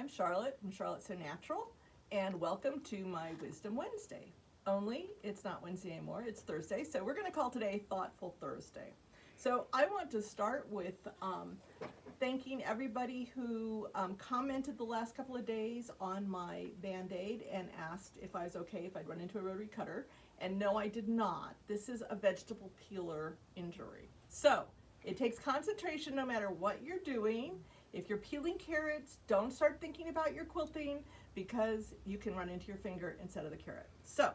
I'm Charlotte from Charlotte So Natural, and welcome to my Wisdom Wednesday. Only it's not Wednesday anymore, it's Thursday, so we're going to call today Thoughtful Thursday. So I want to start with thanking everybody who commented the last couple of days on my Band-Aid and asked if I was okay if I'd run into a rotary cutter. And no, I did not. This is a vegetable peeler injury. So it takes concentration no matter what you're doing. If you're peeling carrots, don't start thinking about your quilting because you can run into your finger instead of the carrot. So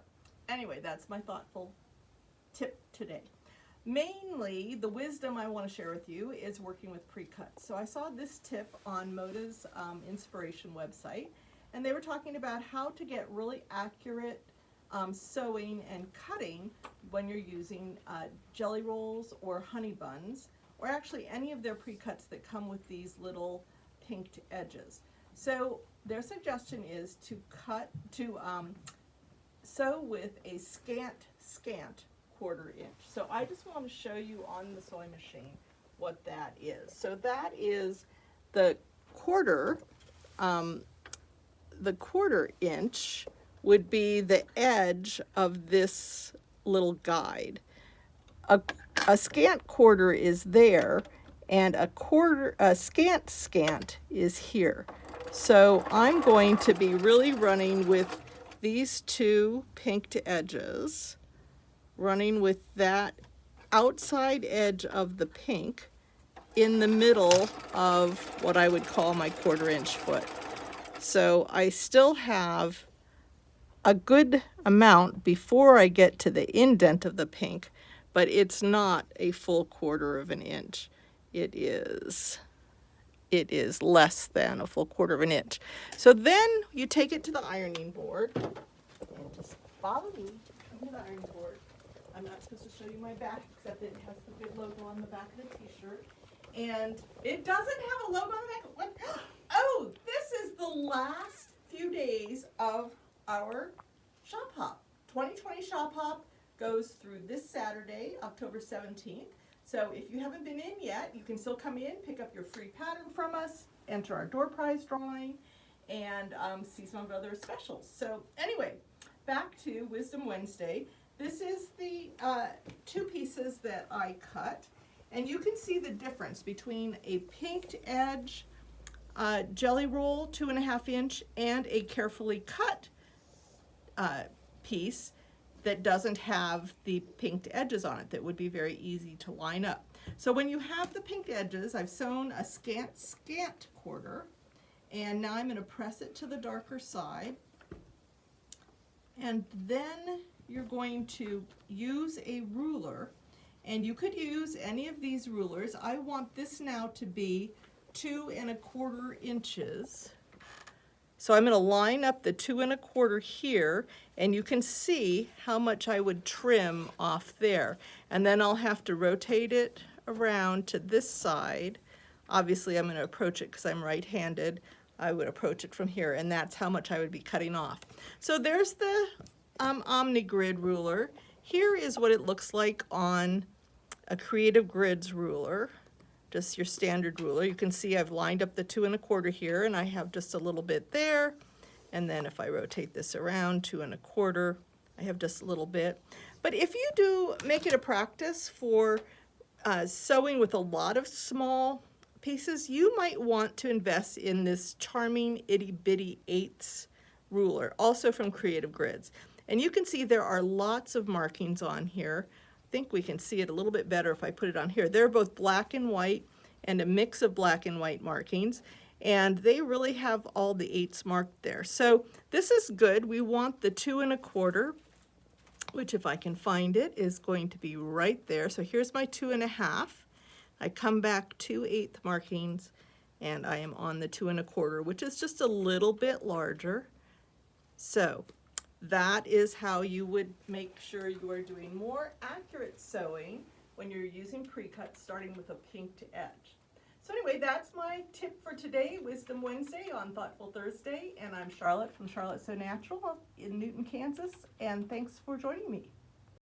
anyway, that's my thoughtful tip today. Mainly, the wisdom I want to share with you is working with pre-cuts. So I saw this tip on Moda's Inspiration website, and they were talking about how to get really accurate sewing and cutting when you're using jelly rolls or honey buns, or actually any of their pre-cuts that come with these little pinked edges. So their suggestion is to sew with a scant quarter-inch. So I just want to show you on the sewing machine what that is. So that is the quarter inch would be the edge of this little guide. A scant quarter is there, and a scant is here. So I'm going to be really running with these two pinked edges, running with that outside edge of the pink in the middle of what I would call my quarter-inch foot. So I still have a good amount before I get to the indent of the pink, but it's not a full quarter of an inch. It is less than a full quarter of an inch. So then you take it to the ironing board, and just follow me to the ironing board. I'm not supposed to show you my back, except it has the big logo on the back of the t-shirt. And it doesn't have a logo on the back. Oh, this is the last few days of our shop hop. 2020 shop hop goes through this Saturday, October 17th. So if you haven't been in yet, you can still come in, pick up your free pattern from us, enter our door prize drawing, and see some of our other specials. So anyway, back to Wisdom Wednesday. This is the two pieces that I cut, and you can see the difference between a pinked edge jelly roll 2.5 inch and a carefully cut piece that doesn't have the pinked edges on it that would be very easy to line up. So when you have the pinked edges, I've sewn a scant quarter, and now I'm going to press it to the darker side, and then you're going to use a ruler, and you could use any of these rulers. I want this now to be 2.25 inches. So I'm going to line up the 2.25 here, and you can see how much I would trim off there. And then I'll have to rotate it around to this side. Obviously I'm going to approach it because I'm right-handed. I would approach it from here, and that's how much I would be cutting off. So there's the OmniGrid ruler. Here is what it looks like on a Creative Grids ruler. Just your standard ruler. You can see I've lined up the 2.25 here, and I have just a little bit there. And then if I rotate this around 2.25, I have just a little bit. But if you do make it a practice for sewing with a lot of small pieces, you might want to invest in this charming itty bitty 8s ruler, also from Creative Grids. And you can see there are lots of markings on here. I think we can see it a little bit better if I put it on here. They're both black and white and a mix of black and white markings, and they really have all the 8s marked there. So this is good. We want the 2.25, which if I can find it is going to be right there. So here's my 2.5. I come back 2/8 markings, and I am on the 2.25, which is just a little bit larger. So that is how you would make sure you are doing more accurate sewing when you're using pre-cut, starting with a pinked edge. So anyway, that's my tip for today, Wisdom Wednesday on Thoughtful Thursday, and I'm Charlotte from Charlotte So Natural in Newton, Kansas, and thanks for joining me.